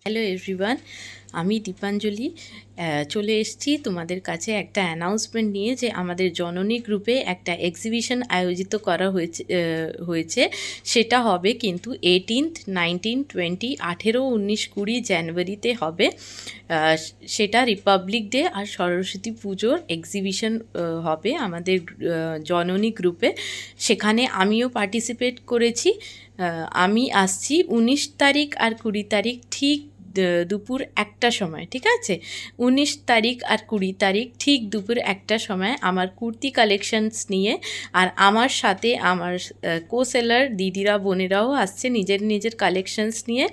Hello everyone, আমি দীপাঞ্জলি চলে এসেছি তোমাদের কাছে একটা অ্যানাউন্সমেন্ট নিয়ে যে আমাদের জননী গ্রুপে একটা এক্সিবিশন আয়োজিত করা হয়েছে। সেটা হবে কিন্তু 18th 19 20 18 19 20 জানুয়ারিতে হবে। সেটা রিপাবলিক ডে আর সরস্বতী পুজোর এক্সিবিশন হবে আমাদের জননী গ্রুপে। সেখানে আমিও পার্টিসিপেট করেছি। আমি আসছি 19 তারিখ আর 20 তারিখ ঠিক দুপুর 1টার সময়, ঠিক আছে? 19 তারিখ আর 20 তারিখ ঠিক দুপুর 1টার সময় আমার কুর্তি কালেকশনস নিয়ে। আর আমার সাথে আমার কো সেলার দিদিরা বোনেরাও আসছে নিজের নিজের কালেকশনস নিয়ে।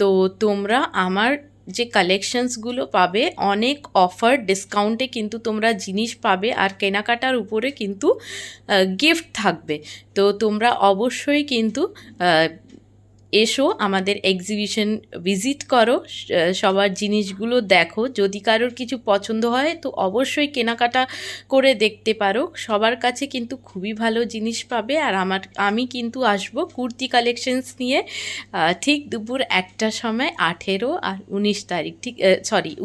তো তোমরা আমার যে কালেকশনসগুলো পাবে অনেক অফার ডিসকাউন্টে কিন্তু তোমরা জিনিস পাবে, আর কেনাকাটার উপরে কিন্তু গিফট থাকবে। তো তোমরা অবশ্যই কিন্তু এসো, আমাদের এক্সিবিশন ভিজিট করো, সবার জিনিসগুলো দেখো। যদি কারোর কিছু পছন্দ হয় তো অবশ্যই কেনাকাটা করে দেখতে পারো। সবার কাছে কিন্তু খুবই ভালো জিনিস পাবে। আর আমি কিন্তু আসবো কুর্তি কালেকশনস নিয়ে ঠিক দুপুর 1টার সময় 18 আর 19 তারিখ, ঠিক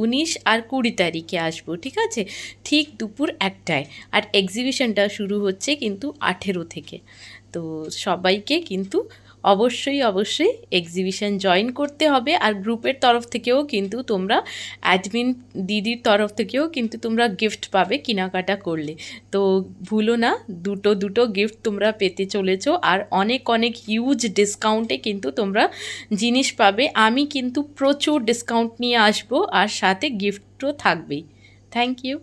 19 আর 20 তারিখে আসবো, ঠিক আছে? ঠিক দুপুর 1টায়। আর এক্সিবিশনটা শুরু হচ্ছে কিন্তু 18 থেকে। তো সবাইকে কিন্তু অবশ্যই এক্সিবিশন জয়েন করতে হবে। আর গ্রুপের তরফ থেকেও কিন্তু তোমরা, অ্যাডমিন দিদির তরফ থেকেও কিন্তু তোমরা গিফট পাবে কেনাকাটা করলে। তো ভুলো না, দুটো গিফট তোমরা পেতে চলেছো। আর অনেক হিউজ ডিসকাউন্টে কিন্তু তোমরা জিনিস পাবে। আমি কিন্তু প্রচুর ডিসকাউন্ট নিয়ে আসবো, আর সাথে গিফটও থাকবেই। Thank you.